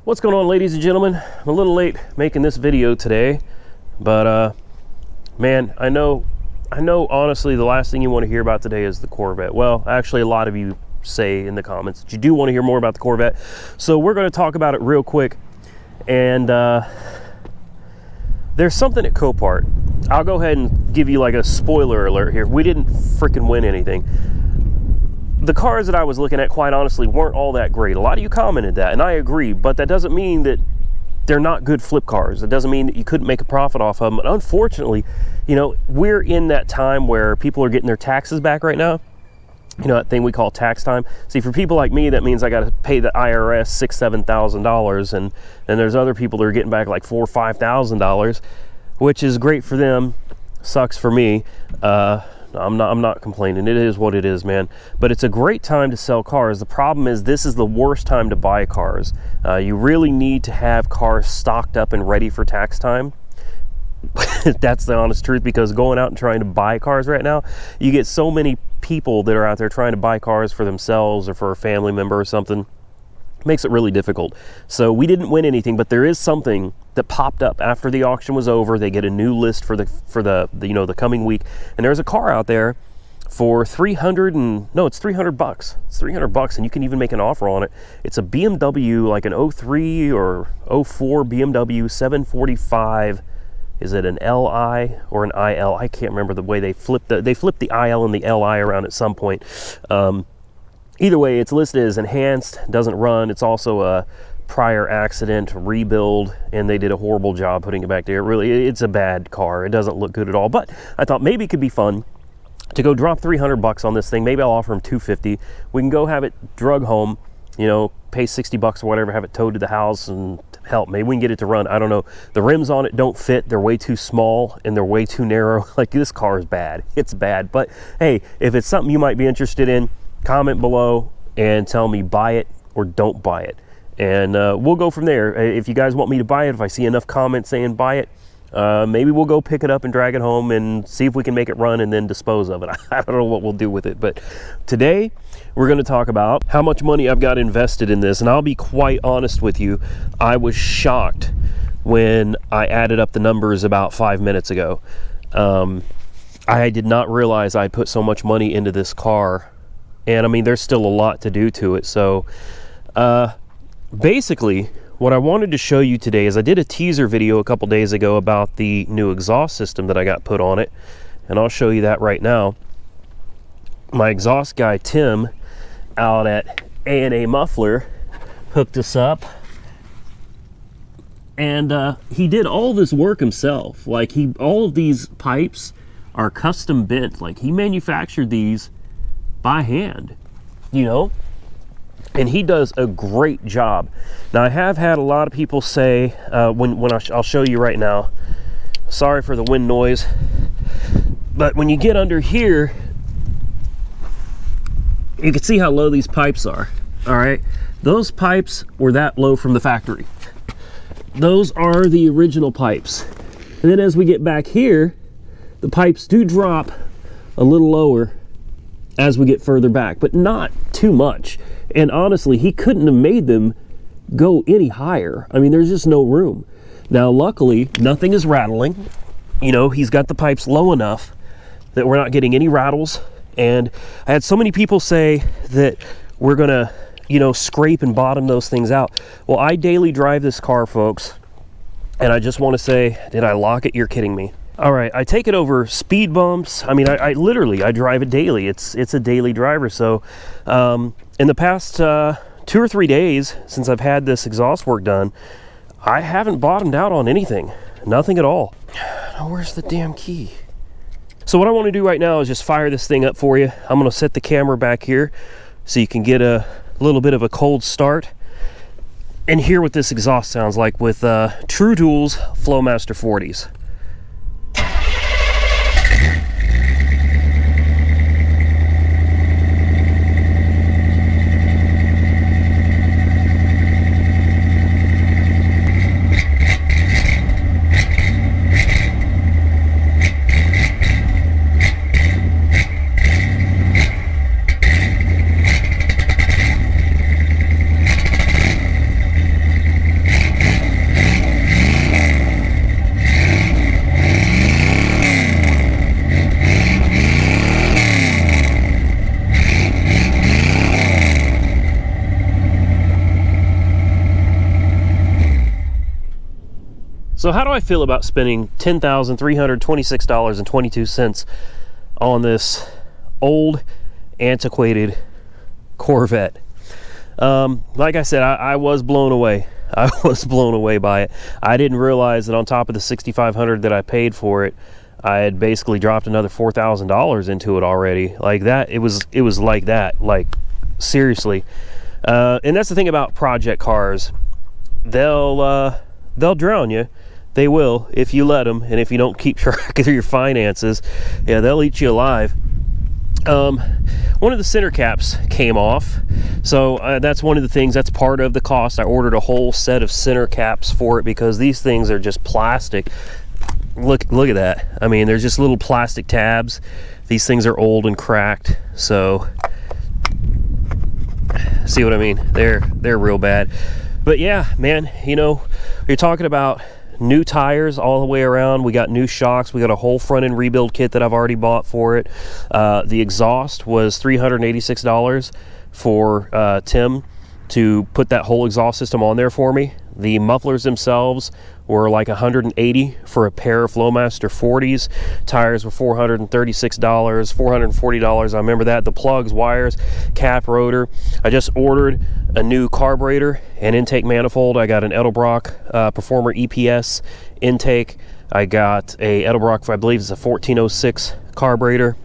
What's going on, ladies and gentlemen? I'm a little late making this video today, but man, I know honestly the last thing you want to hear about today is the Corvette. Well, actually a lot of you say in the comments that you do want to hear more about the Corvette, so we're going to talk about it real quick. And there's something at Copart. I'll go ahead and give you like a spoiler alert here. We didn't freaking win anything. The cars that I was looking at, quite honestly, weren't all that great. A lot of you commented that, and I agree, but that doesn't mean that they're not good flip cars. It doesn't mean that you couldn't make a profit off of them. And unfortunately, you know, we're in that time where people are getting their taxes back right now. You know, that thing we call tax time. See, for people like me, that means I got to pay the IRS $6,000-$7,000, and then there's other people that are getting back like $4,000 or $5,000, which is great for them. Sucks for me. I'm not complaining. It is what it is, man. But it's a great time to sell cars. The problem is this is the worst time to buy cars. You really need to have cars stocked up and ready for tax time. That's the honest truth, because going out and trying to buy cars right now, you get so many people that are out there trying to buy cars for themselves or for a family member or something. Makes it really difficult. So we didn't win anything, but there is something that popped up after the auction was over. They get a new list for the you know, the coming week, and there's a car out there for it's $300. It's $300, and you can even make an offer on it. It's a BMW, like an 03 or 04 BMW 745. Is it an LI or an IL? I can't remember the way they flipped the IL and the LI around at some point. Either way, it's listed as enhanced, doesn't run. It's also a prior accident rebuild, and they did a horrible job putting it back there. Really, it's a bad car. It doesn't look good at all, but I thought maybe it could be fun to go drop $300 on this thing. Maybe I'll offer them $250. We can go have it drug home, you know, pay $60 or whatever, have it towed to the house, and help. Maybe we can get it to run. I don't know. The rims on it don't fit. They're way too small and they're way too narrow. Like, this car is bad. It's bad. But hey, if it's something you might be interested in, comment below and tell me buy it or don't buy it, and we'll go from there. If you guys want me to buy it, if I see enough comments saying buy it, maybe we'll go pick it up and drag it home and see if we can make it run and then dispose of it. I don't know what we'll do with it, but today we're going to talk about how much money I've got invested in this. And I'll be quite honest with you, I was shocked when I added up the numbers about 5 minutes ago. I did not realize I put so much money into this car. And I mean, there's still a lot to do to it. So basically, what I wanted to show you today is I did a teaser video a couple days ago about the new exhaust system that I got put on it. And I'll show you that right now. My exhaust guy, Tim, out at A&A Muffler, hooked us up. And he did all this work himself. Like, all of these pipes are custom bent. Like, he manufactured these by hand, you know, and he does a great job. Now, I have had a lot of people say, I'll show you right now, sorry for the wind noise, but when you get under here, you can see how low these pipes are. All right, those pipes were that low from the factory. Those are the original pipes. And then as we get back here, the pipes do drop a little lower as we get further back, but not too much. And honestly, he couldn't have made them go any higher. I mean, there's just no room. Now, luckily, nothing is rattling. You know, he's got the pipes low enough that we're not getting any rattles. And I had so many people say that we're gonna, you know, scrape and bottom those things out. Well, I daily drive this car, folks, and I just want to say, did I lock it? You're kidding me. All right, I take it over speed bumps. I mean, I literally drive it daily. It's a daily driver. So in the past 2 or 3 days since I've had this exhaust work done, I haven't bottomed out on anything. Nothing at all. Now, where's the damn key? So what I want to do right now is just fire this thing up for you. I'm going to set the camera back here so you can get a little bit of a cold start and hear what this exhaust sounds like with True Tools Flowmaster 40s. So how do I feel about spending $10,326.22 on this old, antiquated Corvette? Like I said, I was blown away. I was blown away by it. I didn't realize that on top of the $6,500 that I paid for it, I had basically dropped another $4,000 into it already. Like that, it was like that. Like seriously. And that's the thing about project cars. They'll drown you. They will if you let them, and if you don't keep track of your finances, yeah, they'll eat you alive. One of the center caps came off, so that's one of the things that's part of the cost. I ordered a whole set of center caps for it because these things are just plastic. Look at that. I mean, they're just little plastic tabs. These things are old and cracked, so see what I mean? They're real bad. But yeah, man, you know, you're talking about new tires all the way around. We got new shocks. We got a whole front end rebuild kit that I've already bought for it. The exhaust was $386 for Tim to put that whole exhaust system on there for me. The mufflers themselves were like $180 for a pair of Flowmaster 40s. Tires were $436, $440. I remember that. The plugs, wires, cap, rotor. I just ordered a new carburetor and intake manifold. I got an Edelbrock Performer EPS intake. I got a Edelbrock, I believe it's a 1406 carburetor.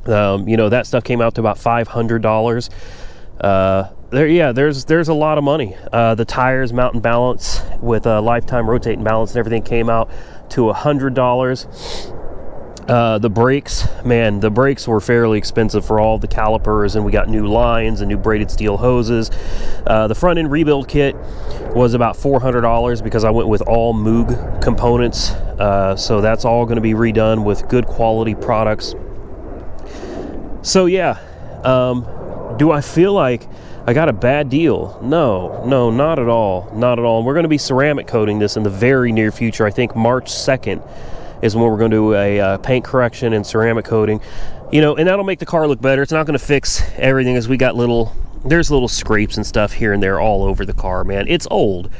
You know, that stuff came out to about $500. There's a lot of money. The tires, mount and balance with a lifetime rotate and balance and everything came out to $100. The brakes, man, the brakes were fairly expensive for all the calipers, and we got new lines and new braided steel hoses. The front end rebuild kit was about $400 because I went with all Moog components. So that's all going to be redone with good quality products. So yeah, do I feel like I got a bad deal? No, not at all. Not at all. And we're going to be ceramic coating this in the very near future. I think March 2nd is when we're going to do a paint correction and ceramic coating. You know, and that'll make the car look better. It's not going to fix everything, as we got there's little scrapes and stuff here and there all over the car, man. It's old.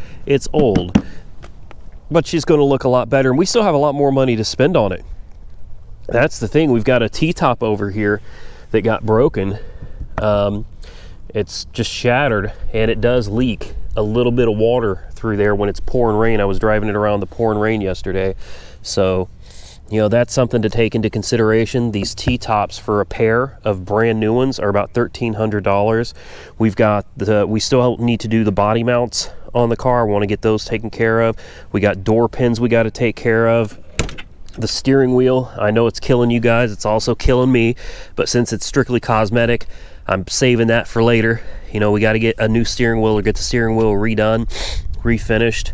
But she's going to look a lot better, and we still have a lot more money to spend on it. That's the thing. We've got a T-top over here that got broken. It's just shattered, and it does leak a little bit of water through there when it's pouring rain. I was driving it around the pouring rain yesterday. So, you know, that's something to take into consideration. These T-tops for a pair of brand new ones are about $1,300. We still need to do the body mounts on the car. I want to get those taken care of. We got door pins we got to take care of. The steering wheel, I know it's killing you guys. It's also killing me, but since it's strictly cosmetic, I'm saving that for later. You know, we got to get a new steering wheel or get the steering wheel redone, refinished.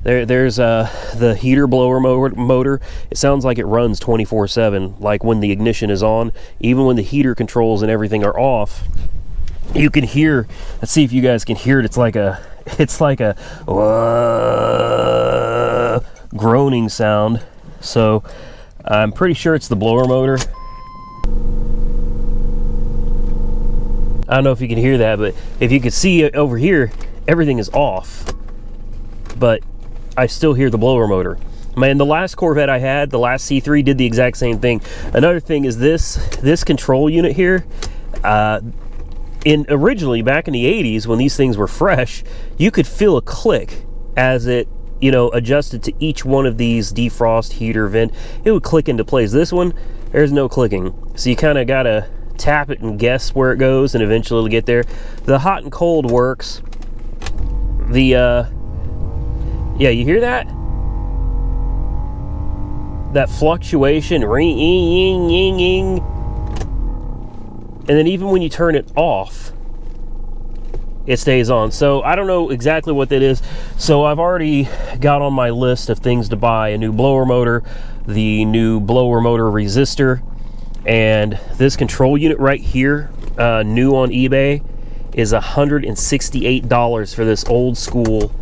There's the heater blower motor. It sounds like it runs 24/7, like when the ignition is on. Even when the heater controls and everything are off, you can hear. Let's see if you guys can hear it. It's like a groaning sound. So I'm pretty sure it's the blower motor. I don't know if you can hear that, but if you can see it over here, everything is off. But I still hear the blower motor. Man, the last Corvette I had, the last C3, did the exact same thing. Another thing is this control unit here. Originally, back in the 80s, when these things were fresh, you could feel a click as it, you know, adjusted to each one of these defrost, heater, vent. It would click into place. This one, there's no clicking. So you kind of got to tap it and guess where it goes, and eventually it'll get there. The hot and cold works. Yeah, you hear that? That fluctuation, ring, ying, ying, ying. And then even when you turn it off, it stays on. So I don't know exactly what that is. So I've already got on my list of things to buy: a new blower motor, the new blower motor resistor, and this control unit right here, new on eBay, is $168 for this old school.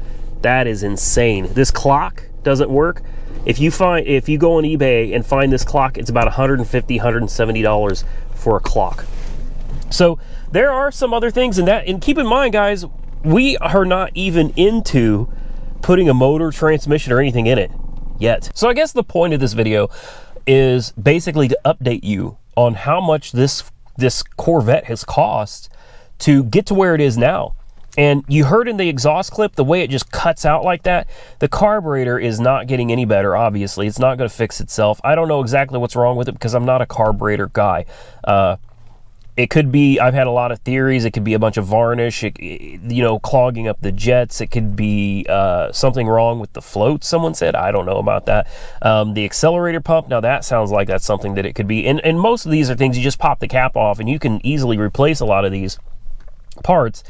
That is insane. This clock doesn't work. If you go on eBay and find this clock, it's about $150, $170 for a clock. So there are some other things in that, and keep in mind, guys, we are not even into putting a motor, transmission, or anything in it yet. So I guess the point of this video is basically to update you on how much this Corvette has cost to get to where it is now. And you heard in the exhaust clip, the way it just cuts out like that. The carburetor is not getting any better, obviously. It's not going to fix itself. I don't know exactly what's wrong with it because I'm not a carburetor guy. It could be, I've had a lot of theories. It could be a bunch of varnish, you know, clogging up the jets. It could be something wrong with the float, someone said. I don't know about that. The accelerator pump, now that sounds like that's something that it could be. And most of these are things you just pop the cap off and you can easily replace a lot of these parts.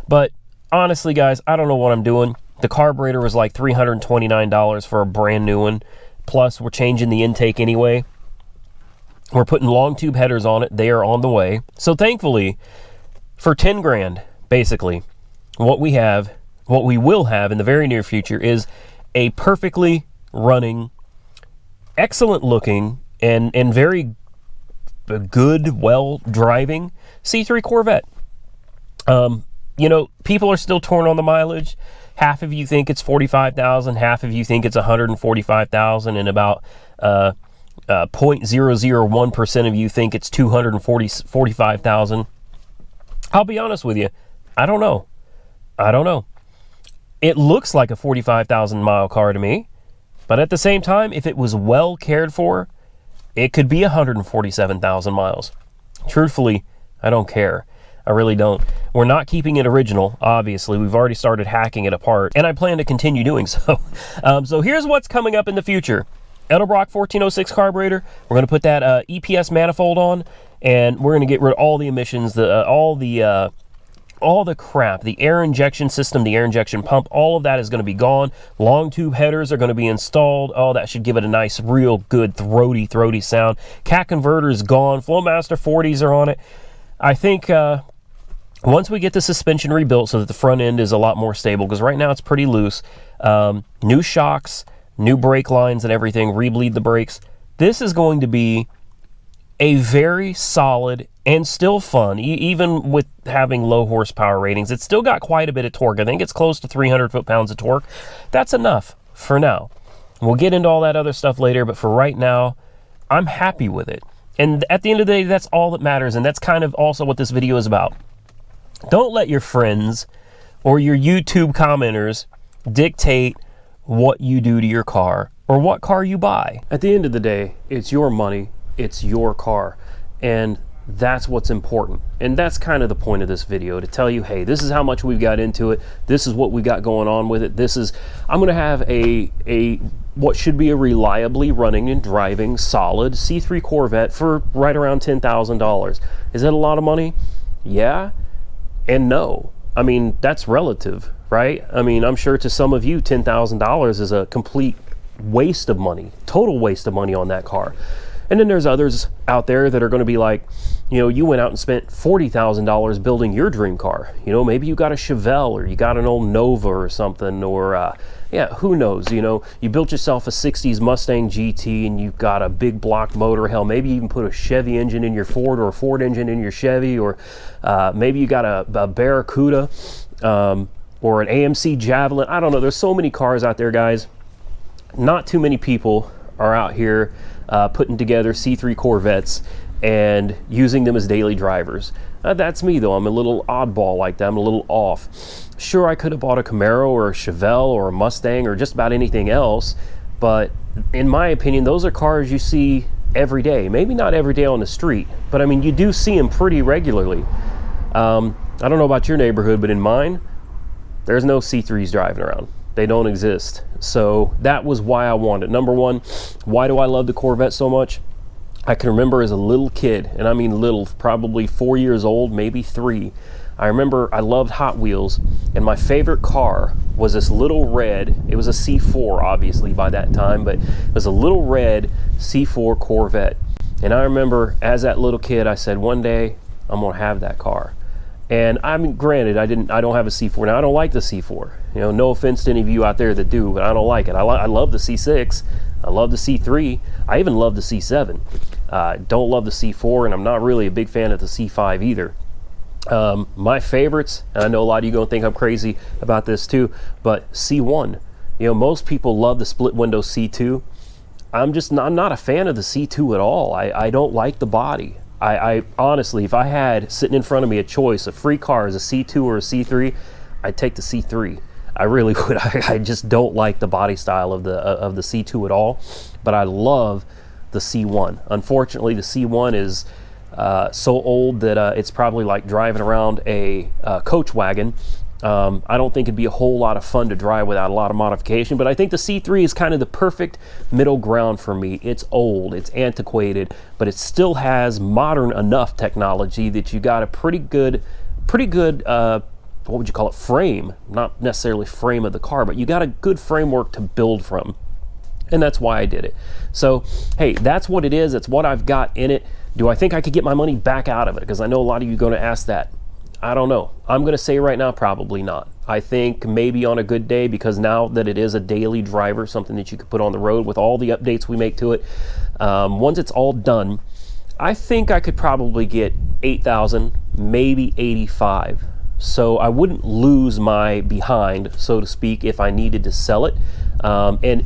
But honestly, guys, I don't know what I'm doing. The carburetor was like $329 for a brand new one. Plus, we're changing the intake anyway. We're putting long tube headers on it. They are on the way. So thankfully, for 10 grand, basically, what we will have in the very near future is a perfectly running, excellent looking, and very good, well driving C3 Corvette. You know, people are still torn on the mileage. Half of you think it's 45,000, half of you think it's 145,000, and about 0.001% of you think it's 245,000. I'll be honest with you, I don't know. It looks like a 45,000 mile car to me, but at the same time, if it was well cared for, it could be 147,000 miles. Truthfully, I don't care. I really don't. We're not keeping it original, obviously. We've already started hacking it apart, and I plan to continue doing so. So here's what's coming up in the future. Edelbrock 1406 carburetor. We're going to put that EPS manifold on, and we're going to get rid of all the emissions, all the crap, the air injection system, the air injection pump, all of that is going to be gone. Long tube headers are going to be installed. Oh, that should give it a nice, real good, throaty sound. Cat converter is gone. Flowmaster 40s are on it. I think once we get the suspension rebuilt so that the front end is a lot more stable, because right now it's pretty loose, new shocks, new brake lines and everything, rebleed the brakes. This is going to be a very solid and still fun, even with having low horsepower ratings. It's still got quite a bit of torque. I think it's close to 300 foot-pounds of torque. That's enough for now. We'll get into all that other stuff later, but for right now, I'm happy with it. And at the end of the day, that's all that matters, and that's kind of also what this video is about. Don't let your friends or your YouTube commenters dictate what you do to your car or what car you buy. At the end of the day, it's your money, it's your car, and that's what's important. And that's kind of the point of this video, to tell you, hey, this is how much we've got into it, this is what we got going on with it, I'm going to have what should be a reliably running and driving solid C3 Corvette for right around $10,000. Is that a lot of money? Yeah and no. I mean, that's relative, right? I mean, I'm sure to some of you, $10,000 is a complete waste of money, total waste of money on that car. And then there's others out there that are going to be like, you know, you went out and spent $40,000 building your dream car. You know, maybe you got a Chevelle or you got an old Nova or something, or yeah, who knows? You know, you built yourself a 60s Mustang GT and you've got a big block motor. Hell, maybe you even put a Chevy engine in your Ford or a Ford engine in your Chevy, or maybe you got a Barracuda or an AMC Javelin. I don't know. There's so many cars out there, guys. Not too many people are out here putting together C3 Corvettes and using them as daily drivers. That's me, though. I'm a little oddball like that. I'm a little off. Sure, I could have bought a Camaro or a Chevelle or a Mustang or just about anything else, but in my opinion, those are cars you see every day. Maybe not every day on the street, but I mean, you do see them pretty regularly. I don't know about your neighborhood, but in mine, there's no C3s driving around. They don't exist. So that was why I wanted. Number one, why do I love the Corvette so much? I can remember as a little kid, and I mean little, probably 4 years old, maybe 3. I remember I loved Hot Wheels, and my favorite car was this little red, it was a C4 obviously by that time, but it was a little red C4 Corvette. And I remember as that little kid, I said, one day I'm gonna have that car. And I mean, granted, I don't have a C4 now. I don't like the C4. You know, no offense to any of you out there that do, but I don't like it. I love the C6. I love the C3. I even love the C7. Don't love the C4, and I'm not really a big fan of the C5 either. My favorites, and I know a lot of you gonna think I'm crazy about this too, but C1. You know, most people love the split window C2. I'm not a fan of the C2 at all. I don't like the body. I honestly, if I had sitting in front of me a choice of free cars, a C2 or a C3, I'd take the C3. I really would. I just don't like the body style of the C2 at all, but I love the C1. Unfortunately, the C1 is so old that it's probably like driving around a coach wagon. I don't think it'd be a whole lot of fun to drive without a lot of modification, but I think the C3 is kind of the perfect middle ground for me. It's old, it's antiquated, but it still has modern enough technology that you got a pretty good what would you call it, frame, not necessarily frame of the car, but you got a good framework to build from. And that's why I did it. So, hey, that's what it is. That's what I've got in it. Do I think I could get my money back out of it? Because I know a lot of you are going to ask that. I don't know. I'm going to say right now, probably not. I think maybe on a good day, because now that it is a daily driver, something that you could put on the road with all the updates we make to it, once it's all done, I think I could probably get 8,000, maybe 85. So I wouldn't lose my behind, so to speak, if I needed to sell it. And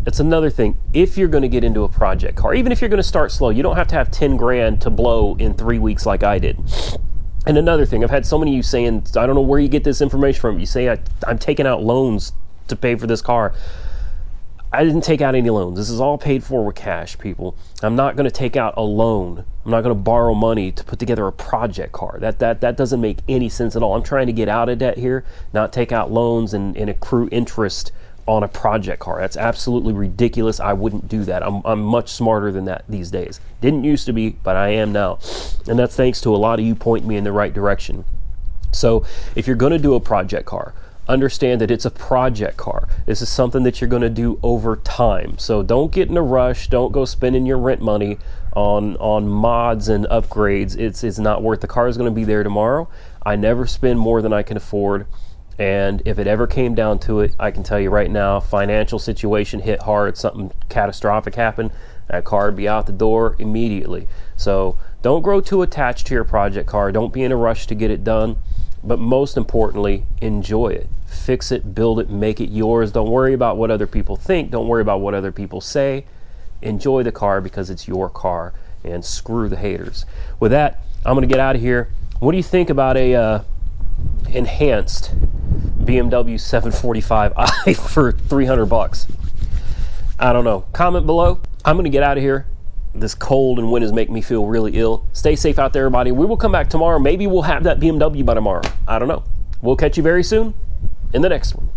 it's another thing, if you're going to get into a project car, even if you're going to start slow, you don't have to have 10 grand to blow in 3 weeks like I did. And another thing, I've had so many of you saying, I don't know where you get this information from. You say, I'm taking out loans to pay for this car. I didn't take out any loans. This is all paid for with cash, people. I'm not going to take out a loan. I'm not going to borrow money to put together a project car. That doesn't make any sense at all. I'm trying to get out of debt here, not take out loans and accrue interest on a project car. That's absolutely ridiculous. I wouldn't do that. I'm much smarter than that these days. Didn't used to be, but I am now. And that's thanks to a lot of you pointing me in the right direction. So if you're going to do a project car, understand that it's a project car. This is something that you're going to do over time. So don't get in a rush. Don't go spending your rent money on mods and upgrades. It's not worth. The car is going to be there tomorrow. I never spend more than I can afford. And if it ever came down to it, I can tell you right now, financial situation hit hard, something catastrophic happened, that car would be out the door immediately. So don't grow too attached to your project car. Don't be in a rush to get it done. But most importantly, enjoy it. Fix it, build it, make it yours. Don't worry about what other people think. Don't worry about what other people say. Enjoy the car because it's your car, and screw the haters. With that, I'm going to get out of here. What do you think about a enhanced BMW 745i for $300? I don't know. Comment below. I'm going to get out of here. This cold and wind is making me feel really ill. Stay safe out there, everybody. We will come back tomorrow. Maybe we'll have that BMW by tomorrow. I don't know. We'll catch you very soon in the next one.